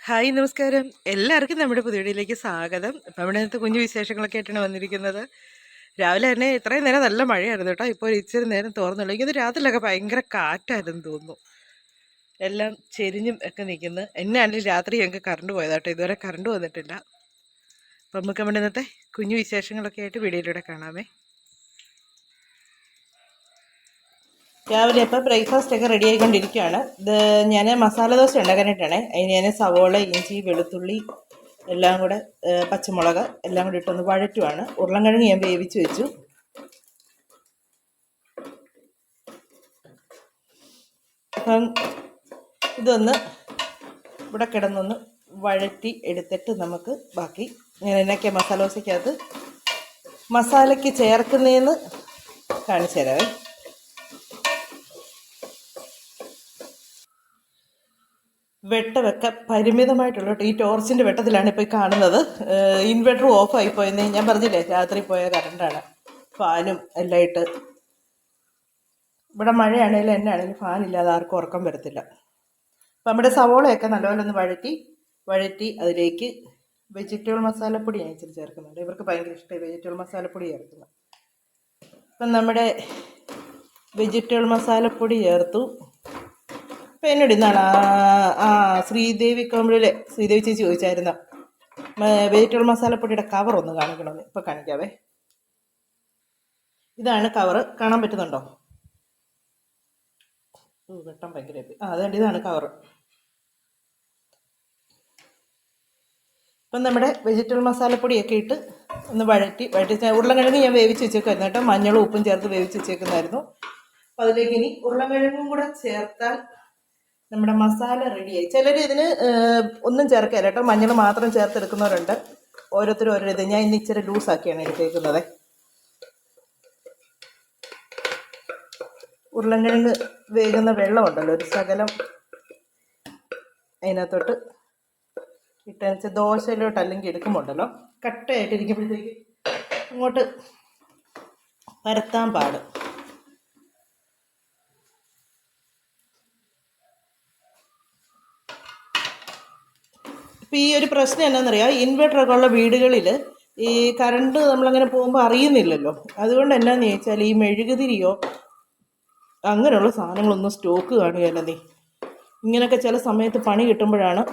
Hi നമസ്കാരം. എല്ലാവർക്കും നമ്മുടെ പുതിയ വീഡിയോയിലേക്ക് സ്വാഗതം. അപ്പം നമ്മുടെ ഇന്നത്തെ കുഞ്ഞു വിശേഷങ്ങളൊക്കെ ആയിട്ടാണ് വന്നിരിക്കുന്നത്. രാവിലെ തന്നെ ഇത്രയും നേരം നല്ല മഴയായിരുന്നു കേട്ടോ. ഇപ്പോൾ ഇച്ചിരി നേരം തോർന്നുള്ളൂ. ഇത് രാത്രിയിലൊക്കെ ഭയങ്കര കാറ്റായിരുന്നു തോന്നുന്നു. എല്ലാം ചെരിഞ്ഞും ഒക്കെ നിൽക്കുന്നു. എന്നാണെങ്കിലും രാത്രി ഞങ്ങൾക്ക് കറണ്ട് പോയതാട്ടോ. ഇതുവരെ കറണ്ട് വന്നിട്ടില്ല. അപ്പം നമുക്ക് നമ്മുടെ ഇന്നത്തെ കുഞ്ഞു വിശേഷങ്ങളൊക്കെ ആയിട്ട് വീഡിയോയിലൂടെ കാണാമേ. രാവിലെ അപ്പം ബ്രേക്ക്ഫാസ്റ്റ് ഒക്കെ റെഡി ആയിക്കൊണ്ടിരിക്കുകയാണ്. ഇത് ഞാൻ മസാല ദോശ ഉണ്ടാക്കാനായിട്ടാണ്. അതിന് ഞാൻ സവോള, ഇഞ്ചി, വെളുത്തുള്ളി എല്ലാം കൂടെ, പച്ചമുളക് എല്ലാം കൂടി ഇട്ടൊന്ന് വഴറ്റുവാണ്. ഉരുളൻകിഴങ്ങ് ഞാൻ വേവിച്ച് വെച്ചു. അപ്പം ഇതൊന്ന് ഇവിടെ കിടന്നൊന്ന് വഴറ്റി എടുത്തിട്ട് നമുക്ക് ബാക്കി ഞാൻ എന്നൊക്കെ മസാല ദോശയ്ക്കകത്ത് മസാലയ്ക്ക് ചേർക്കുന്നതെന്ന് കാണിച്ചു തരാമേ. വെട്ടമൊക്കെ പരിമിതമായിട്ടുള്ള ഈ ടോർച്ചിൻ്റെ വെട്ടത്തിലാണ് ഇപ്പോൾ കാണുന്നത്. ഇൻവെർട്ടർ ഓഫ് ആയിപ്പോയെന്ന് ഞാൻ പറഞ്ഞില്ലേ, രാത്രി പോയ കറണ്ടാണ്. ഫാനും എല്ലാം ഇട്ട് ഇവിടെ മഴയാണെങ്കിലും എന്നാണെങ്കിലും ഫാനില്ലാതെ ആർക്കും ഉറക്കം വരത്തില്ല. അപ്പം നമ്മുടെ സവോളയൊക്കെ നല്ലപോലെ ഒന്ന് വഴറ്റി അതിലേക്ക് വെജിറ്റബിൾ മസാലപ്പൊടി ഞാൻ ഇച്ചിരി ചേർക്കുന്നുണ്ട്. ഇവർക്ക് ഭയങ്കര ഇഷ്ടമായി വെജിറ്റബിൾ മസാലപ്പൊടി ചേർക്കുന്നത്. അപ്പം നമ്മുടെ വെജിറ്റബിൾ മസാലപ്പൊടി ചേർത്തു. അപ്പം എന്നോട് ഇന്നാണ് ശ്രീദേവി കോമ്പിളിലെ ശ്രീദേവി ചേച്ചി ചോദിച്ചായിരുന്നു വെജിറ്റബിൾ മസാലപ്പൊടിയുടെ കവർ ഒന്ന് കാണിക്കണമെന്ന്. ഇപ്പം കാണിക്കാവേ. ഇതാണ് കവറ്, കാണാൻ പറ്റുന്നുണ്ടോ? വെട്ടം ഭയങ്കര അതുകൊണ്ട് ഇതാണ് കവറ്. ഇപ്പം നമ്മുടെ വെജിറ്റബിൾ മസാലപ്പൊടിയൊക്കെ ഇട്ട് ഒന്ന് വഴറ്റി ഉരുളൻകിഴങ്ങ് ഞാൻ വേവിച്ച് വെച്ചേക്കുമായിരുന്നു കേട്ടോ. മഞ്ഞളും ഉപ്പും ചേർത്ത് വേവിച്ച് വെച്ചേക്കുന്നായിരുന്നു. അപ്പം അതിലേക്ക് ഇനി ഉരുളൻകിഴങ്ങും കൂടെ ചേർത്താൽ നമ്മുടെ മസാല റെഡിയായി. ചിലർ ഇതിന് ഒന്നും ചേർക്കില്ല കേട്ടോ, മഞ്ഞൾ മാത്രം ചേർത്തെടുക്കുന്നവരുണ്ട്. ഓരോരുത്തരും ഓരോ ഇത്. ഞാൻ ഇന്ന് ഇച്ചിരി ലൂസാക്കിയാണ് എടുത്തേക്കുന്നത്. ഉരുളൻകിഴങ്ങ് വേകുന്ന വെള്ളമുണ്ടല്ലോ, ഒരു ശകലം അതിനകത്തോട്ട് ഇട്ടെന്ന് വെച്ചാൽ ദോശയിലോട്ട് അല്ലെങ്കിൽ എടുക്കുമ്പോണ്ടല്ലോ കട്ടയായിട്ടിരിക്കുമ്പോഴത്തേക്ക് അങ്ങോട്ട് പരത്താൻ പാട്. ഇപ്പം ഈ ഒരു പ്രശ്നം എന്നാണെന്നറിയാം, ഇൻവെർട്ടറൊക്കെ ഉള്ള വീടുകളിൽ ഈ കറണ്ട് നമ്മളങ്ങനെ പോകുമ്പോൾ അറിയുന്നില്ലല്ലോ. അതുകൊണ്ട് എന്നാന്ന് ചോദിച്ചാൽ ഈ മെഴുകുതിരിയോ അങ്ങനെയുള്ള സാധനങ്ങളൊന്നും സ്റ്റോക്ക് കാണുകയല്ല. ഇങ്ങനെയൊക്കെ ചില സമയത്ത് പണി കിട്ടുമ്പോഴാണ്.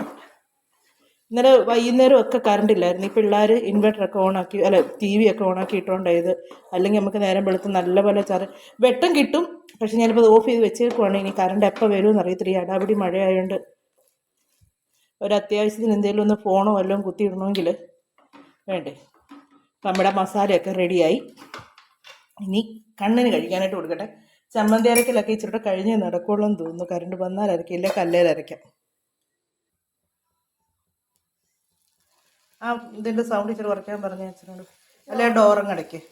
ഇന്നലെ വൈകുന്നേരം ഒക്കെ കറണ്ടില്ലായിരുന്നു. ഈ പിള്ളേർ ഇൻവെർട്ടറൊക്കെ ഓണാക്കി, അല്ല ടി വി ഒക്കെ ഓണാക്കി ഇട്ടുകൊണ്ടായത്. അല്ലെങ്കിൽ നമുക്ക് നേരം വെളുത്ത് നല്ലപോലെ വെട്ടം കിട്ടും. പക്ഷെ ഞാനിപ്പോൾ ഓഫ് ചെയ്ത് വെച്ചേക്കുവാണ്. ഇനി കറണ്ട് എപ്പോൾ വരുമെന്ന് അറിയത്തില്ല. അടാപിടി മഴയായതുകൊണ്ട് ഒരത്യാവശ്യത്തിന് എന്തെങ്കിലും ഒന്ന് ഫോണോ വല്ലതും കുത്തിയിടണമെങ്കിൽ വേണ്ടേ. നമ്മുടെ മസാലയൊക്കെ റെഡിയായി. ഇനി കണ്ണിന് കഴിക്കാനായിട്ട് കൊടുക്കട്ടെ. ചമ്മന്തി അരക്കലൊക്കെ ഇച്ചിരി കഴിഞ്ഞേ നടക്കുള്ളൂ എന്ന് തോന്നുന്നു. കറണ്ട് വന്നാൽ അരക്കില്ല, കല്ലേൽ അരയ്ക്കാം. ആ ഇതിൻ്റെ സൗണ്ട് ഇച്ചിരി കുറയ്ക്കാൻ പറഞ്ഞ അച്ഛനോട്. അല്ലെ ഡോറും കടയ്ക്ക്.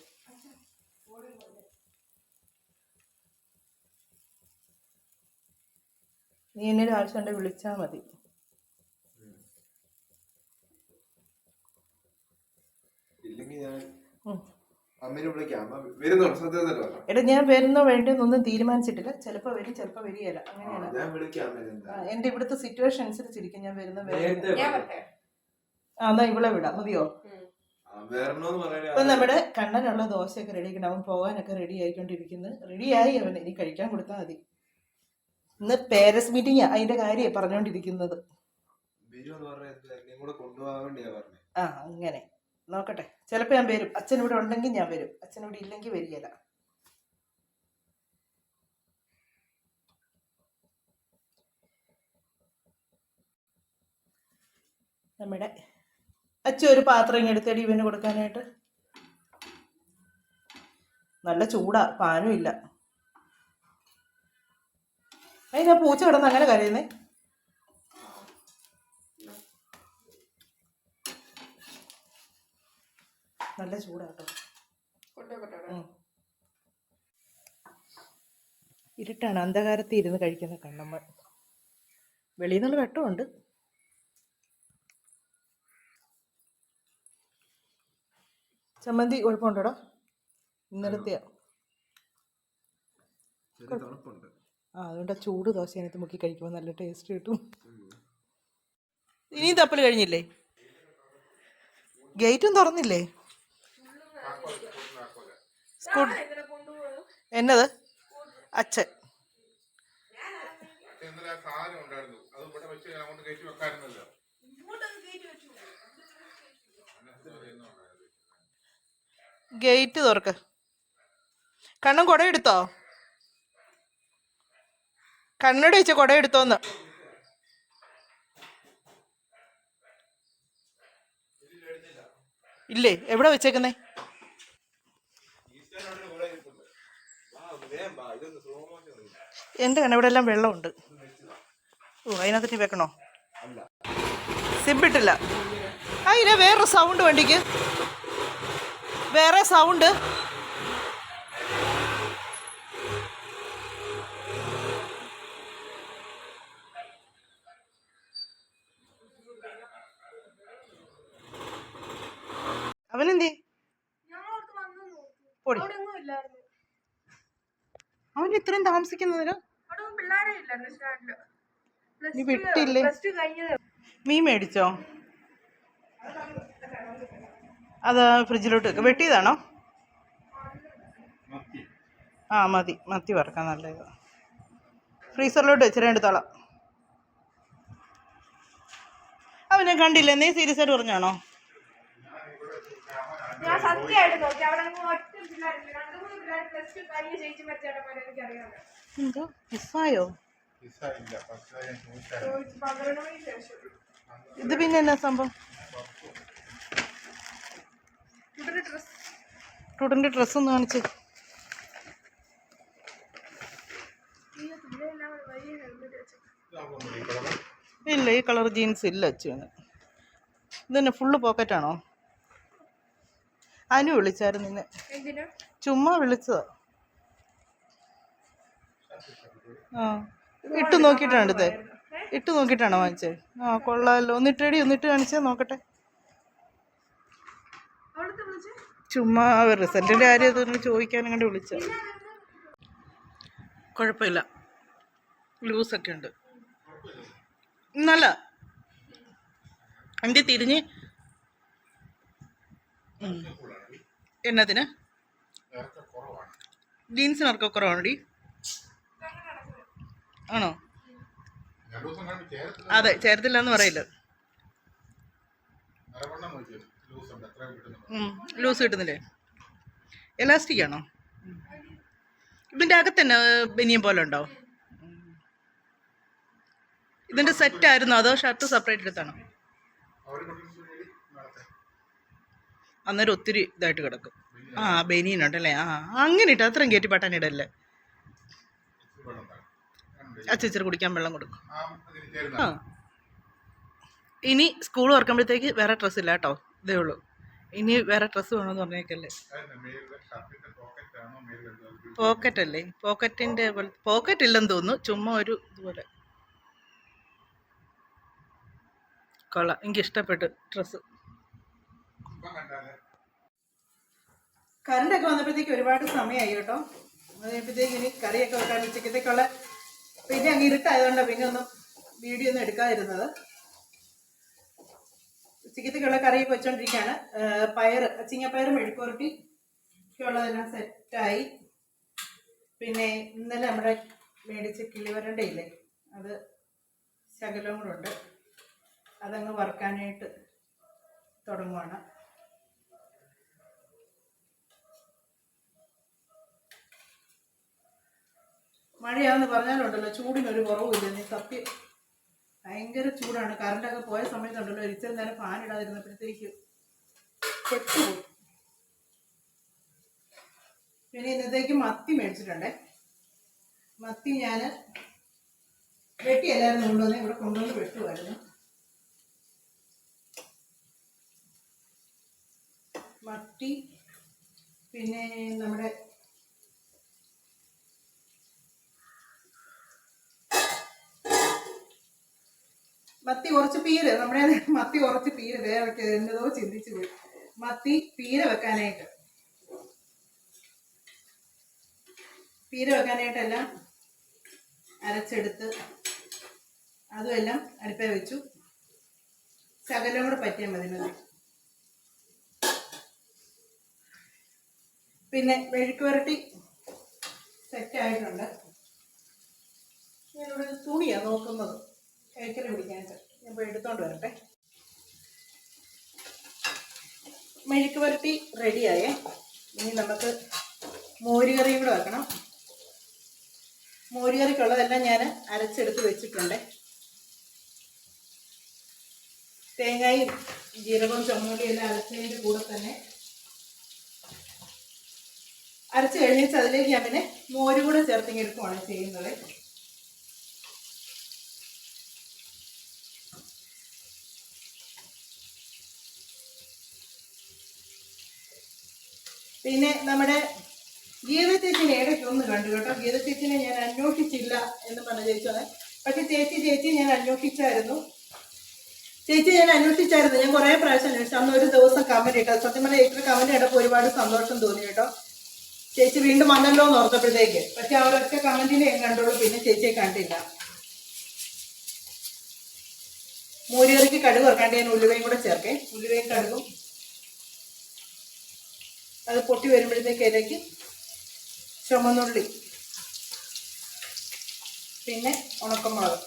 നീ എന്നൊരു ആവശ്യം ഉണ്ടെങ്കിൽ വിളിച്ചാൽ മതി. എടാ ഞാൻ വരുന്നോ വേണ്ടെന്നൊന്നും തീരുമാനിച്ചിട്ടില്ല. ചിലപ്പോ വരും, ചിലപ്പോ വരികയില്ല. അങ്ങനെയാണ് എന്റെ ഇവിടുത്തെ സിറ്റുവേഷൻ അനുസരിച്ചിരിക്കും ഞാൻ വരുന്ന. എന്നാ ഇവിടെ വിടാം, മതിയോ? ഇപ്പൊ നമ്മുടെ കണ്ണനുള്ള ദോശയൊക്കെ റെഡി ആക്കണം. അവൻ പോകാനൊക്കെ റെഡി ആയിക്കൊണ്ടിരിക്കുന്നു. റെഡിയായി അവൻ. ഇനി കഴിക്കാൻ കൊടുത്താൽ മതി. ഇന്ന് പേരൻസ് മീറ്റിംഗ് അതിന്റെ കാര്യം പറഞ്ഞോണ്ടിരിക്കുന്നത്. ആ അങ്ങനെ നോക്കട്ടെ. ചിലപ്പോ ഞാൻ വരും. അച്ഛൻ ഇവിടെ ഉണ്ടെങ്കിൽ ഞാൻ വരും. അച്ഛൻ ഇവിടെ ഇല്ലെങ്കിൽ വരികയില്ല. നമ്മുടെ അച്ഛൻ ഒരു പാത്രം ഇങ്ങെടുത്തേടി ഇവന് കൊടുക്കാനായിട്ട്. നല്ല ചൂടാ, പാനും ഇല്ല. അതിനാ പൂച്ച കിടന്ന് അങ്ങനെ കരയുന്നേ. നല്ല ചൂടാട്ടോ. ഇരുട്ടാണ്, അന്ധകാരത്തിൽ ഇരുന്ന് കഴിക്കുന്ന കണ്ണമ്മ. വെളിയിൽ നിന്നുള്ള വെട്ടമുണ്ട്. ചമ്മന്തി കുഴപ്പമുണ്ടോടാ? ഇന്നലത്തെയാ. അതുകൊണ്ട് ചൂട് ദോശ അതിനകത്ത് മുക്കി കഴിക്കുമ്പോൾ നല്ല ടേസ്റ്റ് കിട്ടും. ഇനിയും തപ്പൽ കഴിഞ്ഞില്ലേ? ഗേറ്റും തുറന്നില്ലേ? എന്നത് അച്ഛൻ ഗേറ്റ് തുറക്ക്. കണ്ണൻ കുട എടുത്തോ? കണ്ണട വെച്ച കുട എടുത്തോന്ന്. ഇല്ലേ? എവിടെ വെച്ചേക്കുന്നേ? എൻ്റെ കണ്ണ ഇവിടെ എല്ലാം വെള്ളമുണ്ട്. ഓ, അതിനകത്ത് വെക്കണോ? സിബിട്ടില്ല. ആ, ഇല്ല, വേറെ സൗണ്ട് വണ്ടിക്ക്, വേറെ സൗണ്ട്. അവനെന്തേ? പൊടി, അവൻ ഇത്രയും താമസിക്കുന്നതിന് നീ വിട്ടില്ലേ? മീൻ മേടിച്ചോ? അത് ഫ്രിഡ്ജിലോട്ട് വെക്ക. വെട്ടിയതാണോ? ആ, മതി, മത്തി വറക്കാൻ നല്ലത്. ഫ്രീസറിലോട്ട് വെച്ചിട്ട് എടുത്തോളാം. അവനെ കണ്ടില്ല. നീ സീരിയസ് ആയിട്ട് പറഞ്ഞാണോ? എന്തോ മിസ്സായോ? ഇത് പിന്നെ എന്നാ സംഭവം? ടൂട്ടന്റെ ഡ്രസ് ഒന്ന് കാണിച്ച്. ഇല്ല, ഈ കളർ ജീൻസ് ഇല്ല അച്ഛന്. ഇതന്നെ ഫുള്ള് പോക്കറ്റാണോ? അനു വിളിച്ചായിരുന്നു നിന്നെ. ചുമ്മാ വിളിച്ചതാ. ആ, ഇട്ട് നോക്കിയിട്ടാണ് എടുത്തേ. ഇട്ട് നോക്കിയിട്ടാണോ വാങ്ങിച്ചേ? ആ, കൊള്ളാമല്ലോ. ഒന്നിട്ടേടി, ഒന്നിട്ട് കാണിച്ചാ നോക്കട്ടെ. ചുമ്മാ റിസൾട്ടിന്റെ കാര്യം ചോദിക്കാൻ അങ്ങോട്ട് വിളിച്ച. കുഴപ്പമില്ല, ലൂസൊക്കെ ഉണ്ട്. നല്ല എൻ്റെ തിരിഞ്ഞ്. എന്നതിന്? ജീൻസിന് ഇറക്കക്കുറവാണോടി? ആണോ? അതെ, ചേർത്തില്ല എന്ന് പറയില്ല. ലൂസ് കിട്ടുന്നില്ലേ? എലാസ്റ്റിക് ആണോ? ഇതിൻ്റെ അകത്ത് തന്നെ ബനിയൻ പോലെ ഉണ്ടോ? ഇതിൻ്റെ സെറ്റ് ആയിരുന്നോ അതോ ഷർട്ട് സെപ്പറേറ്റ് എടുത്താണോ? അന്നേരം ഒത്തിരി ഇതായിട്ട് കിടക്കും. ആ, ബനിയനുണ്ടല്ലേ? ആ, അങ്ങനെ ഇട്ട് അത്രയും കയറ്റി പട്ടാനിടല്ലേ. അച്ചിച്ചിരി കുടിക്കാൻ വെള്ളം കൊടുക്കും. ആ, ഇനി സ്കൂൾ തുറക്കുമ്പോഴത്തേക്ക് വേറെ ഡ്രസ്സ് ഇല്ല കേട്ടോ. ഇതേ ഉള്ളൂ. ഇനി വേറെ ഡ്രസ്സ് വേണമെന്ന് പറഞ്ഞേക്കല്ലേ. പോക്കറ്റ് അല്ലേ? പോക്കറ്റിൻ്റെ പോക്കറ്റ് ഇല്ലെന്ന് തോന്നുന്നു. ചുമ്മാ ഒരു ഇതുപോലെ. കൊള്ളാം, എനിക്ക് ഇഷ്ടപ്പെട്ടു ഡ്രസ്സ്. കറണ്ടൊക്കെ വന്നപ്പോഴത്തേക്ക് ഒരുപാട് സമയമായി കേട്ടോ. അത് കഴിയുമ്പോഴത്തേക്ക് ഇനി കറിയൊക്കെ വെക്കാൻ ഉച്ചക്കത്തേക്കുള്ള. പിന്നെ അങ്ങ് ഇരുട്ടായതുകൊണ്ടാണ് പിന്നെ ഒന്നും വീഡിയോ ഒന്നും എടുക്കാതിരുന്നത്. ഉച്ചക്കത്തേക്കുള്ള കറിയൊക്കെ വെച്ചോണ്ടിരിക്കുകയാണ്. പയർ, ചിങ്ങപ്പയർ മെഴുക്കുവരട്ടി ഒക്കെ ഉള്ളതെല്ലാം സെറ്റായി. പിന്നെ ഇന്നലെ നമ്മുടെ മേടിച്ച കിളിവരണ്ടയില്ലേ, അത് ശകലവും കൂടെ ഉണ്ട്. അതങ്ങ് വറുക്കാനായിട്ട് തുടങ്ങുവാണ്. മഴയാണെന്ന് പറഞ്ഞാലുണ്ടല്ലോ, ചൂടിനൊരു കുറവുമില്ല. നീ സത്യം ഭയങ്കര ചൂടാണ്. കറണ്ടൊക്കെ പോയ സമയത്തുണ്ടല്ലോ, ഇച്ചിരി നേരം ഫാൻ ഇടാതിരുന്നപ്പോഴത്തേക്ക് പെട്ടുപോയി. പിന്നെ ഇന്നത്തേക്ക് മത്തി മേടിച്ചിട്ടുണ്ടേ. മത്തി ഞാൻ വെട്ടിയല്ലായിരുന്നു കൊണ്ടുവന്ന്, ഇവിടെ കൊണ്ടുവന്ന് വെട്ടുമായിരുന്നു. മത്തി, പിന്നെ നമ്മുടെ മത്തി കുറച്ച് പീര്, നമ്മുടെ മത്തി കുറച്ച് പീര് വേറെ എന്നതോ ചിന്തിച്ചു പോയി. മത്തി പീര വെക്കാനായിട്ടെല്ലാം അരച്ചെടുത്ത് അതുമെല്ലാം അടുപ്പേ വെച്ചു. ശകലം കൂടെ പറ്റിയാൽ മതി. പിന്നെ മെഴുക്ക് പുരട്ടി സെറ്റായിട്ടുണ്ട്. ഞാനിവിടെ തുണിയാണ് നോക്കുന്നത് കഴിക്കൽ പിടിക്കാനായിട്ട്. ഞാൻ പോയി എടുത്തോണ്ട് വരട്ടെ. മെഴുക്ക് പുരട്ടി റെഡിയായേ. ഇനി നമുക്ക് മോരുകറിയും കൂടെ വെക്കണം. മോരുകറിക്കുള്ളതെല്ലാം ഞാൻ അരച്ചെടുത്ത് വെച്ചിട്ടുണ്ട്. തേങ്ങയും ജീരകവും ചുമന്നുള്ളിയും എല്ലാം അരച്ചതിൻ്റെ കൂടെ തന്നെ അരച്ച് കഴിഞ്ഞിട്ട് അതിലേക്ക് ഞാൻ പിന്നെ മോര് കൂടെ ചേർത്തിങ്ങെടുക്കുകയാണ് ചെയ്യുന്നത്. പിന്നെ നമ്മുടെ ഗീത ചേച്ചിനെ ഇടയ്ക്ക് ഒന്ന് കണ്ടു കേട്ടോ. ഗീത ചേച്ചിനെ ഞാൻ അന്വേഷിച്ചില്ല എന്ന് പറഞ്ഞ ചേച്ചിയാണ്. പക്ഷെ ചേച്ചി ഞാൻ അന്വേഷിച്ചായിരുന്നു. ഞാൻ കുറേ പ്രാവശ്യം അന്വേഷിച്ചു. അന്ന് ഒരു ദിവസം കമന്റ് ഇട്ടു. സത്യം പറഞ്ഞാൽ ഇത്ര കമന്റ് ഇട്ടപ്പോൾ ഒരുപാട് സന്തോഷം തോന്നി കേട്ടോ. ചേച്ചി വീണ്ടും വന്നല്ലോ എന്ന് ഓർത്തപ്പോഴത്തേക്ക്. പക്ഷെ അവരൊക്കെ കമന്റിനെ കണ്ടുള്ളൂ, പിന്നെ ചേച്ചിയെ കണ്ടില്ല. മോരുകറിക്ക് കടുക് വറക്കാണ്ട് ഞാൻ ഉലുവയും കൂടെ ചേർക്കേ. ഉലുവയും കടുകും അത് പൊട്ടി വരുമ്പോഴത്തേക്ക് അതിലേക്ക് ചുമന്നുള്ളി പിന്നെ ഉണക്കമുളക്.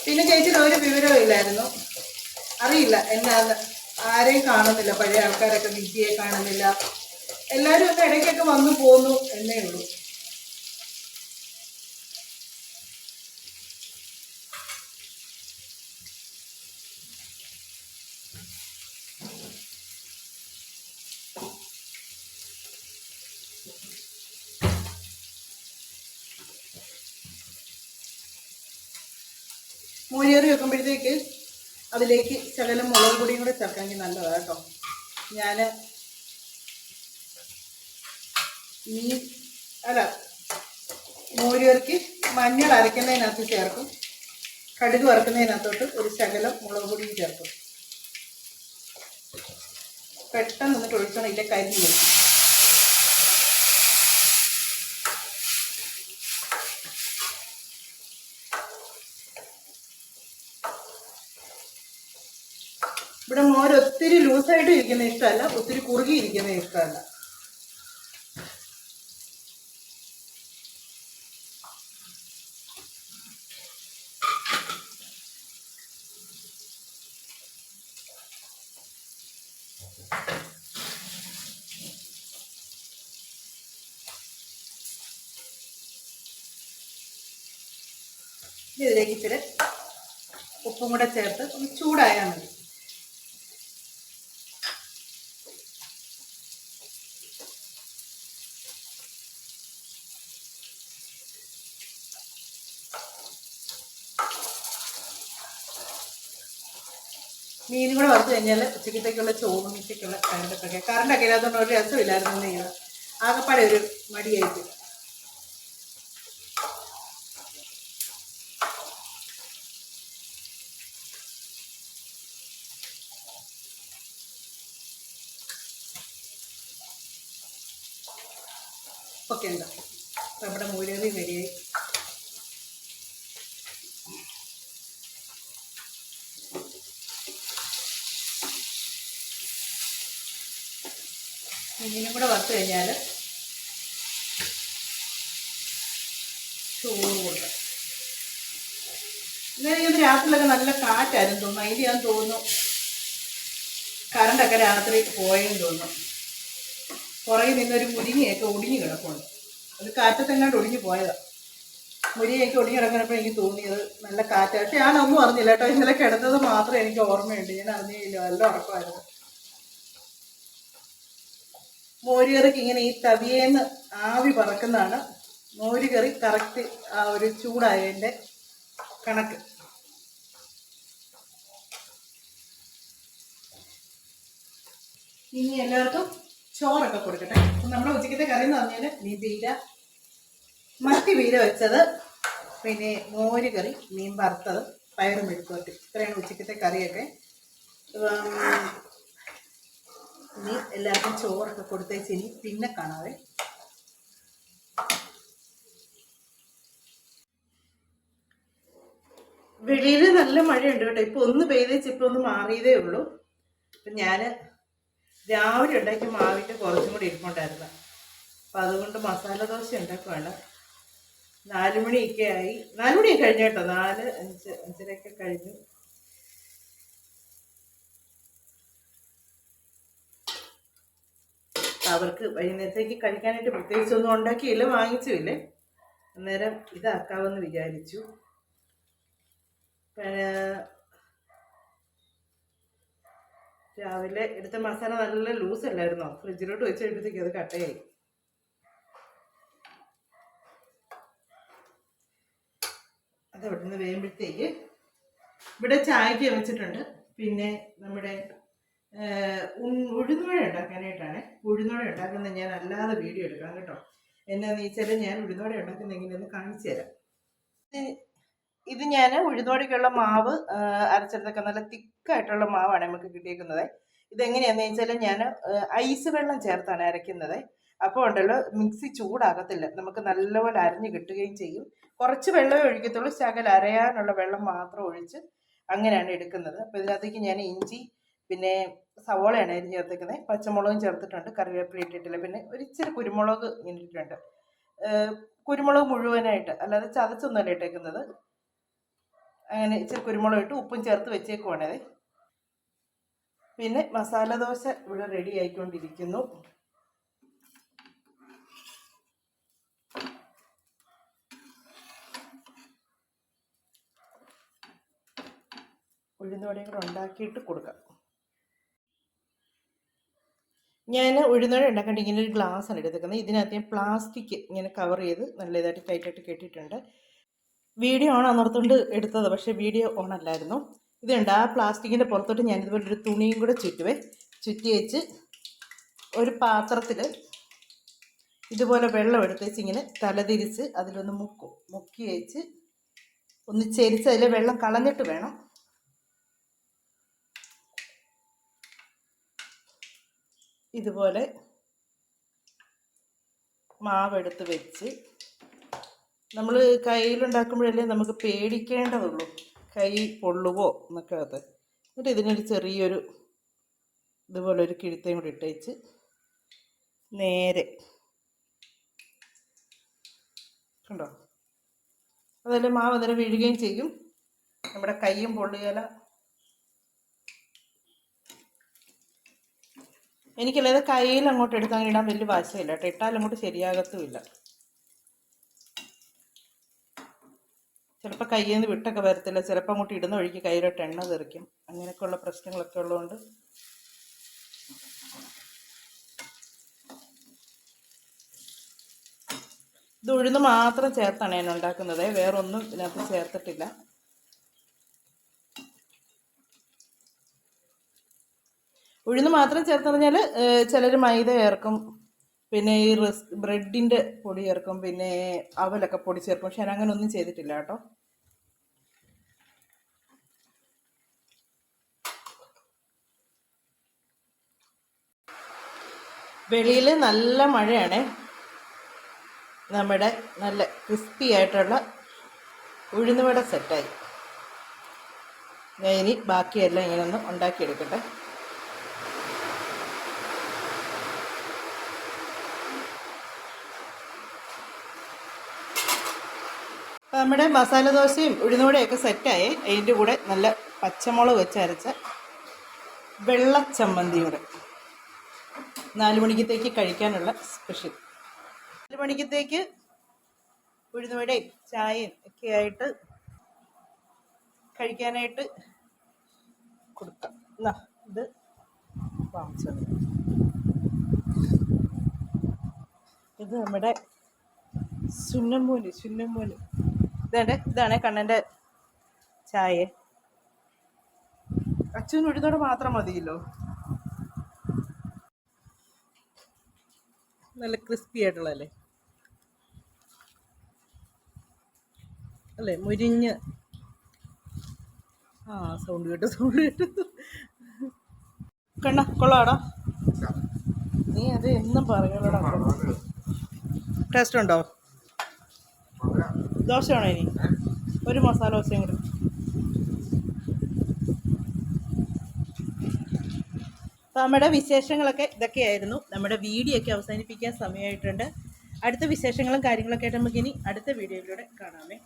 പിന്നെ ചേച്ചിയുടെ ഒരു വിവരവും ഇല്ലായിരുന്നു. അറിയില്ല എന്നാന്ന്. ആരെയും കാണുന്നില്ല. പഴയ ആൾക്കാരൊക്കെ വിദ്യയെ കാണുന്നില്ല. എല്ലാവരും ഒക്കെ ഇടയ്ക്കൊക്കെ വന്നു പോന്നു എന്നേ ഉള്ളൂ. മോരുകറി വെക്കുമ്പോഴത്തേക്ക് അതിലേക്ക് ശകലം മുളക് പൊടിയും കൂടെ ചേർക്കാമെങ്കിൽ നല്ലതാണ് കേട്ടോ. ഞാൻ മോരുകറിക്ക് മഞ്ഞൾ അരയ്ക്കുന്നതിനകത്ത് ചേർക്കും. കടുക് വറുക്കുന്നതിനകത്തോട്ട് ഒരു ശകലം മുളക് പൊടിയും ചേർക്കും. പെട്ടെന്ന് ഒന്നിട്ട് ഒഴിക്കണം, ഇല്ല കരിഞ്ഞു വരും. ഇവിടെ മോര് ഒത്തിരി ലൂസായിട്ട് ഇരിക്കുന്ന ഇഷ്ടമല്ല, ഒത്തിരി കുറുകിയിരിക്കുന്ന ഇഷ്ടമല്ല. ഇതിലേക്ക് ഇച്ചിരി ഉപ്പും കൂടെ ചേർത്ത് ഒന്ന് ചൂടായാൽ മതി. മീനും കൂടെ വറുത്ത് കഴിഞ്ഞാൽ ഉച്ചക്കത്തേക്കുള്ള ചോറും ഉച്ചയ്ക്കുള്ള കറണ്ടൊക്കെ ഇല്ലാത്തതുകൊണ്ട് ഒരു രസമില്ലായിരുന്നു ചെയ്യുന്നത്. ആകെപ്പാടെ ഒരു മടിയായിട്ട്. ഒക്കെ ഉണ്ട്. നമ്മുടെ മോരുകറി റെഡിയായി. മീനും കൂടെ വറുത്ത് കഴിഞ്ഞാൽ ചോറ് കൊണ്ട്. ഇന്നലെ രാത്രിയിലൊക്കെ നല്ല കാറ്റായിരുന്നു തോന്നുന്നു. അതിൻ്റെ ഞാൻ തോന്നുന്നു കറണ്ടൊക്കെ രാത്രി പോയെന്ന് തോന്നുന്നു. പുറകിൽ നിന്നൊരു മുരിങ്ങയൊക്കെ ഒടിഞ്ഞു കിടപ്പുണ്ട്. അത് കാറ്റത്തെങ്ങാണ്ട് ഒടിഞ്ഞു പോയതാണ്. മുരിങ്ങയൊക്കെ ഒടിഞ്ഞു കിടക്കുന്നപ്പോൾ എനിക്ക് തോന്നിയത് നല്ല കാറ്റാണ്. പക്ഷെ ഞാനൊന്നും അറിഞ്ഞില്ല കേട്ടോ. ഇന്നലെ കിടന്നത് മാത്രമേ എനിക്ക് ഓർമ്മയുണ്ട്. ഞാൻ അറിഞ്ഞില്ല, നല്ല ഉറക്കമായിരുന്നു. മോരുകറിക്ക് ഇങ്ങനെ ഈ തവിയേന്ന് ആവി പറക്കുന്നതാണ് മോരുകറി കറക്റ്റ് ആ ഒരു ചൂടായതിൻ്റെ കണക്ക്. ഇനി എല്ലാവർക്കും ചോറൊക്കെ കൊടുക്കട്ടെ. നമ്മുടെ ഉച്ചക്കത്തെ കറി എന്ന് പറഞ്ഞാൽ മീൻ പീര, മത്തി പീര വെച്ചത്, പിന്നെ മോരുകറി, മീൻ വറുത്തത്, പയറും മെഴുക്കുവരട്ടി. ഇത്രയാണ് ഉച്ചക്കത്തെ കറിയൊക്കെ. ഇനി എല്ലാവർക്കും ചോറൊക്കെ കൊടുത്തേച്ച് ഇനി പിന്നെ കാണാവേ. വെളിയിൽ നല്ല മഴയുണ്ട് കേട്ടോ. ഇപ്പൊ ഒന്ന് പെയ്തേച്ച് ഇപ്പൊ ഒന്ന് മാറിയതേ ഉള്ളൂ. അപ്പം ഞാൻ രാവിലെ ഉണ്ടാക്കി മാവിൻ്റെ കുറച്ചും കൂടി ഇരിപ്പുണ്ടായിരുന്നു. അപ്പം അതുകൊണ്ട് മസാല ദോശ ഉണ്ടാക്കുവാണ്. 4 മണിയൊക്കെ ആയി. 4 മണിയൊക്കെ കഴിഞ്ഞു കേട്ടോ. 4, 5, 5:30 കഴിഞ്ഞു. അവർക്ക് വൈകുന്നേരത്തേക്ക് കഴിക്കാനായിട്ട് പ്രത്യേകിച്ചൊന്നും ഉണ്ടാക്കിയില്ല, വാങ്ങിച്ചുമില്ലേ. അന്നേരം ഇതാക്കാമെന്ന് വിചാരിച്ചു. പിന്നെ രാവിലെ എടുത്ത മസാല നല്ല ലൂസ് അല്ലായിരുന്നോ, ഫ്രിഡ്ജിലോട്ട് വെച്ച് കഴിയുമ്പോഴത്തേക്ക് അത് കട്ടയായി. അത് അവിടെ നിന്ന് വേകുമ്പോഴത്തേക്ക് ഇവിടെ ചായക്ക് വെച്ചിട്ടുണ്ട്. പിന്നെ നമ്മുടെ ഉഴുന്നുവട ഉണ്ടാക്കാനായിട്ടാണ്. ഉഴുന്നുവട ഉണ്ടാക്കുന്നത് ഞാൻ അല്ലാതെ വീഡിയോ എടുക്കാം കേട്ടോ. എന്നാന്ന് വെച്ചാൽ ഞാൻ ഉഴുന്നുവട ഉണ്ടാക്കുന്നത് എങ്ങനെയെന്ന് കാണിച്ചു തരാം. ഇത് ഞാൻ ഉഴുന്നുവടയ്ക്കുള്ള മാവ് അരച്ചെടുത്തൊക്കെ നല്ല തിക്കായിട്ടുള്ള മാവാണ് നമുക്ക് കിട്ടിയേക്കുന്നത്. ഇതെങ്ങനെയാണെന്ന് വെച്ചാൽ ഞാൻ ഐസ് വെള്ളം ചേർത്താണ് അരയ്ക്കുന്നത്. അപ്പോൾ ഉണ്ടല്ലോ മിക്സി ചൂടാകത്തില്ല, നമുക്ക് നല്ലപോലെ അരഞ്ഞ് കിട്ടുകയും ചെയ്യും. കുറച്ച് വെള്ളമേ ഒഴിക്കത്തുള്ളൂ, ശകല അരയാനുള്ള വെള്ളം മാത്രം ഒഴിച്ച് അങ്ങനെയാണ് എടുക്കുന്നത്. അപ്പോൾ ഇതിനകത്തേക്ക് ഞാൻ ഇഞ്ചി, പിന്നെ സവോളയാണ് അരിഞ്ഞ് ചേർത്തേക്കുന്നത്, പച്ചമുളകും ചേർത്തിട്ടുണ്ട്, കറിവേപ്പില ഇട്ടിട്ടില്ല, പിന്നെ ഒരു ഇച്ചിരി കുരുമുളക് ഇങ്ങനെ ഇട്ടിട്ടുണ്ട്. കുരുമുളക് മുഴുവനായിട്ട്, അല്ലാതെ ചതച്ചൊന്നുമല്ല ഇട്ടേക്കുന്നത്. അങ്ങനെ ഇച്ചിരി കുരുമുളക് ഇട്ട് ഉപ്പും ചേർത്ത് വെച്ചേക്കുവാണേ. പിന്നെ മസാല ദോശ ഇവിടെ റെഡി ആയിക്കൊണ്ടിരിക്കുന്നു. ഉഴുന്നുവടയും കൂടെ ഉണ്ടാക്കിയിട്ട് കൊടുക്കാം. ഞാൻ ഉഴുന്നുവട ഉണ്ടാക്കേണ്ട ഇങ്ങനെ ഒരു ഗ്ലാസ്സാണ് എടുത്തേക്കുന്നത്. ഇതിനകത്ത് ഞാൻ പ്ലാസ്റ്റിക് ഇങ്ങനെ കവർ ചെയ്ത് നല്ല ഇതായിട്ട് ടൈറ്റായിട്ട് കെട്ടിയിട്ടുണ്ട്. വീഡിയോ ഓൺ അന്നോർത്തുകൊണ്ട് എടുത്തത്, പക്ഷേ വീഡിയോ ഓൺ അല്ലായിരുന്നു. ഇതുണ്ട്, ആ പ്ലാസ്റ്റിക്കിൻ്റെ പുറത്തോട്ട് ഞാൻ ഇതുപോലെ ഒരു തുണിയും കൂടെ ചുറ്റി വെച്ച് ഒരു പാത്രത്തിൽ ഇതുപോലെ വെള്ളം എടുത്തേച്ച് ഇങ്ങനെ തലതിരിച്ച് അതിലൊന്ന് മുക്കി വെച്ച് ഒന്ന് ചെരിച്ച് അതിലെ വെള്ളം കളഞ്ഞിട്ട് വേണം. ഇതുപോലെ മാവെടുത്ത് വെച്ച് നമ്മൾ കയ്യിലുണ്ടാക്കുമ്പോഴല്ലേ നമുക്ക് പേടിക്കേണ്ടതുള്ളൂ, കൈ പൊള്ളുവോ എന്നൊക്കെ. എന്നിട്ട് ഇതിനൊരു ചെറിയൊരു ഇതുപോലെ ഒരു കിഴുത്തയും കൂടി ഇട്ടേച്ച് നേരെ കണ്ടോ, അതല്ലേ മാവ് അന്നേരം വീഴുകയും ചെയ്യും, നമ്മുടെ കൈയും പൊള്ളുകയില്ല. എനിക്കല്ലാതെ കയ്യിൽ അങ്ങോട്ട് എടുക്കാൻ ഇടാൻ വലിയ വാശയില്ല കേട്ടോ, ഇട്ടാൽ അങ്ങോട്ട് ശരിയാകത്തുമില്ല. ചിലപ്പോൾ കയ്യിൽ നിന്ന് വിട്ടൊക്കെ വരത്തില്ല, ചിലപ്പോൾ അങ്ങോട്ട് ഇടുന്ന വഴിക്ക് കയ്യിലോട്ട് എണ്ണ തെറിക്കും. അങ്ങനെയൊക്കെയുള്ള പ്രശ്നങ്ങളൊക്കെ ഉള്ളതുകൊണ്ട് ഇത് ഉഴുന്ന് മാത്രം ചേർത്താണ് ഞാൻ ഉണ്ടാക്കുന്നത്, വേറൊന്നും ഇതിനകത്ത് ചേർത്തിട്ടില്ല. ഉഴുന്ന് മാത്രം ചേർത്തെന്ന് പറഞ്ഞാൽ ചിലർ മൈദ ചേർക്കും, പിന്നെ ഈ ബ്രെഡിൻ്റെ പൊടി ചേർക്കും, പിന്നെ അവലൊക്കെ പൊടി ചേർക്കും. പക്ഷെ ഞാൻ അങ്ങനെ ഒന്നും ചെയ്തിട്ടില്ല കേട്ടോ. വെളിയിൽ നല്ല മഴയാണ്. നമ്മുടെ നല്ല ക്രിസ്പി ആയിട്ടുള്ള ഉഴുന്നുവട സെറ്റായി. ഞാൻ ഇനി ബാക്കിയെല്ലാം ഇങ്ങനെ ഒന്ന് ഉണ്ടാക്കിയെടുക്കട്ടെ. നമ്മുടെ മസാല ദോശയും ഉഴുന്നുവടയൊക്കെ സെറ്റായി. അതിൻ്റെ കൂടെ നല്ല പച്ചമുളക് വെച്ച് അരച്ച വെള്ളച്ചമ്മന്തി കൂടെ 4 മണിക്കത്തേക്ക് കഴിക്കാനുള്ള സ്പെഷ്യൽ. 4 മണിക്കത്തേക്ക് ഉഴുന്നുവടയും ചായയും ഒക്കെ ആയിട്ട് കഴിക്കാനായിട്ട് കൊടുക്കാം. എന്നാ ഇത് വാങ്ങിച്ചത്, ഇത് നമ്മുടെ സുന്നമ്മൂല് ഇതാണ് കണ്ണൻ്റെ ചായ. അച്ഛന് ഉഴുന്നോടെ മാത്രം മതിയല്ലോ. നല്ല ക്രിസ്പി ആയിട്ടുള്ളതല്ലേ, അല്ലേ, മുരിഞ്ഞ്. സൗണ്ട് കേട്ടു കണ്ണ കൊള്ളാടാ. നീ അത് എന്നും പറയലോടാ. ടേസ്റ്റ് ഉണ്ടോ? ദോശ വേണോ ഇനി? ഒരു മസാല ദോശയും കൂടി. അപ്പോൾ നമ്മുടെ വിശേഷങ്ങളൊക്കെ ഇതൊക്കെയായിരുന്നു. നമ്മുടെ വീഡിയോ ഒക്കെ അവസാനിപ്പിക്കാൻ സമയമായിട്ടുണ്ട്. അടുത്ത വിശേഷങ്ങളും കാര്യങ്ങളൊക്കെ ആയിട്ട് നമുക്കിനി അടുത്ത വീഡിയോയിലൂടെ കാണാമേ.